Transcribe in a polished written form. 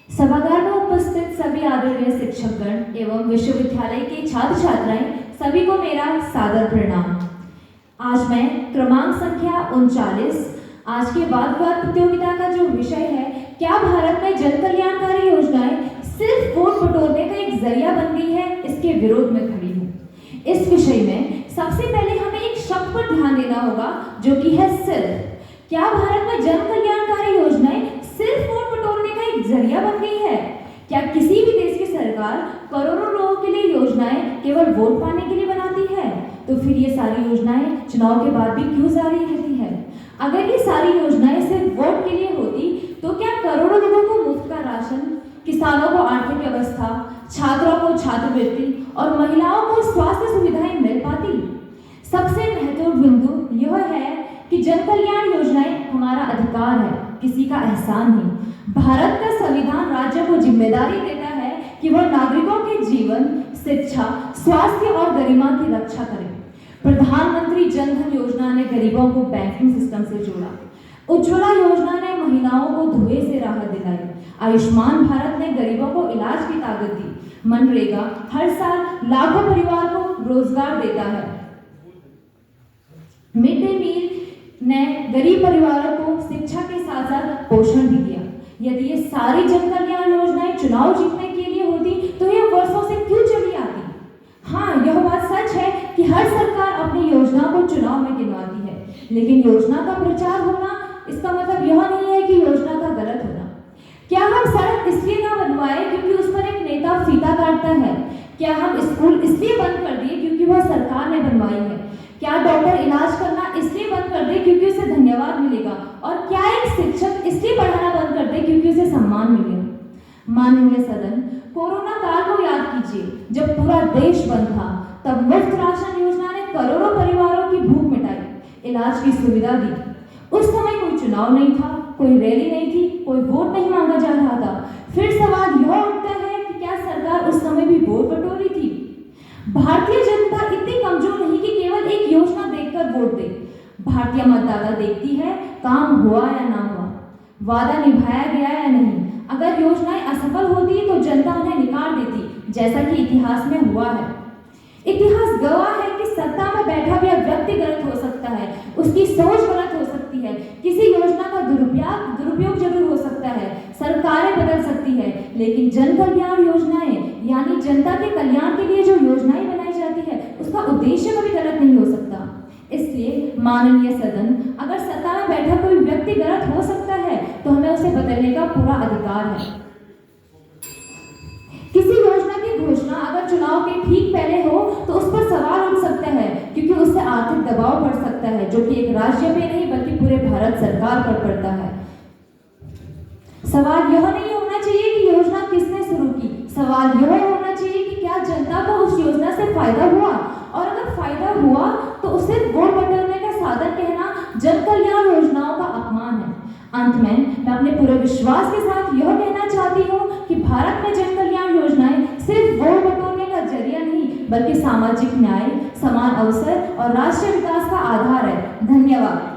सभागार में उपस्थित सभी आदरणीय शिक्षकगण एवं विश्वविद्यालय के छात्र छात्राएं सभी को मेरा सादर प्रणाम। आज मैं क्रमांक संख्या 39 आज के वाद विवाद प्रतियोगिता का जो विषय है, क्या भारत में जन कल्याणकारी योजनाएं सिर्फ वोट बटोरने का एक जरिया बन गई है, इसके विरोध में खड़ी हूँ। इस विषय में सबसे पहले हमें एक शब्द पर ध्यान देना होगा जो कि है सिर्फ। क्या भारत में जन कल्याणकारी योजनाएं सिर्फ वोट बटोरने का एक जरिया बन गई है? क्या किसी भी देश की सरकार करोड़ों लोगों के लिए योजनाएं केवल वोट पाने के लिए बनाती है? तो फिर ये सारी योजनाएं चुनाव के बाद भी क्यों जारी रहती है? अगर ये सारी योजनाएं सिर्फ वोट के लिए होती तो क्या करोड़ों लोगों को मुफ्त का राशन, किसानों को आर्थिक व्यवस्था, छात्रों को छात्रवृत्ति और महिलाओं को स्वास्थ्य सुविधाएं मिल पाती? सबसे महत्वपूर्ण बिंदु यह है कि जन कल्याण योजनाएं हमारा अधिकार है, किसी का एहसान नहीं। भारत का संविधान राज्य को जिम्मेदारी देता है कि वह नागरिकों के जीवन, शिक्षा, स्वास्थ्य और गरिमा की रक्षा करे। प्रधानमंत्री जन धन योजना ने गरीबों को बैंकिंग सिस्टम से जोड़ा। उज्ज्वला योजना ने महिलाओं को धुएं से राहत दिलाई। आयुष्मान भारत ने गरीबों को इलाज की ताकत दी। मनरेगा हर साल लाखों परिवार को रोजगार देता है। मिड डे मील ने गरीब परिवारों को शिक्षा के साथ साथ पोषण भी दिया। यदि ये सारी जन कल्याण योजनाएं चुनाव जीतने के लिए होती तो ये वर्षों से क्यों चली आती? हाँ, यह बात सच है कि हर सरकार अपनी योजना को चुनाव में गिनवाती है, लेकिन योजना का प्रचार होना इसका मतलब यह नहीं है कि योजना का गलत होना। क्या हम सड़क इसलिए ना बनवाए क्योंकि उस पर एक नेता फीता काटता है? क्या हम स्कूल इसलिए बंद कर दिए क्योंकि वह सरकार ने बनवाई है? क्या डॉक्टर इलाज करना इसलिए बंद कर दे क्योंकि उसे धन्यवाद मिलेगा? और क्या एक शिक्षक इसलिए पढ़ाना बंद कर दे क्योंकि उसे सम्मान मिलेगा? माननीय सदन, कोरोना काल को याद कीजिए, जब पूरा देश बंद था तब मुफ्त राशन योजना ने करोड़ों परिवारों की भूख मिटाई, इलाज की सुविधा दी। उस समय कोई चुनाव नहीं था, कोई रैली नहीं थी, कोई वोट नहीं मांगा जा रहा था। फिर सवाल यह उठता है कि क्या सरकार उस समय भी वोट बटोरी थी? भारतीय जनता इतनी कमजोर नहीं कि केवल एक योजना देखकर वोट दे। भारतीय मतदाता देखती है काम हुआ या ना हुआ, वादा निभाया गया या नहीं। अगर योजनाएं असफल होती तो जनता उन्हें निकाल देती, जैसा कि इतिहास में हुआ है। इतिहास गवाह है कि सत्ता में बैठा हुआ व्यक्ति गलत हो सकता है, उसकी सोच गलत हो सकती है, किसी योजना का दुरुपयोग जरूर हो सकता है, सरकारें बदल सकती है, लेकिन जन कल्याण योजनाएं यानी जनता के कल्याण के लिए जो योजनाएं बनाई जाती है उसका उद्देश्य कभी गलत नहीं हो सकता। इसलिए माननीय सदन, अगर सत्ता में बैठा कोई व्यक्ति गलत हो सकता है तो हमें उसे बदलने का पूरा अधिकार है। किसी योजना की घोषणा अगर चुनाव के ठीक पहले हो तो उस पर सवाल उठ सकता है, क्योंकि उससे आर्थिक दबाव पड़ सकता है जो कि एक राज्य पे नहीं बल्कि पूरे भारत सरकार पर पड़ता है। सवाल यह नहीं होना चाहिए कि योजना किसने शुरू की, सवाल यह होना चाहिए कि क्या जनता को उस योजना से फायदा हुआ, और अगर फायदा हुआ तो उसे वोट बटोरने का साधन कहना जन कल्याण योजनाओं का अपमान है। अंत में मैं अपने पूरे विश्वास के साथ यह कहना चाहती हूँ कि भारत में जन कल्याण योजनाएं सिर्फ वोट बटोरने का जरिया नहीं बल्कि सामाजिक न्याय, समान अवसर और राष्ट्रीय विकास का आधार है। धन्यवाद।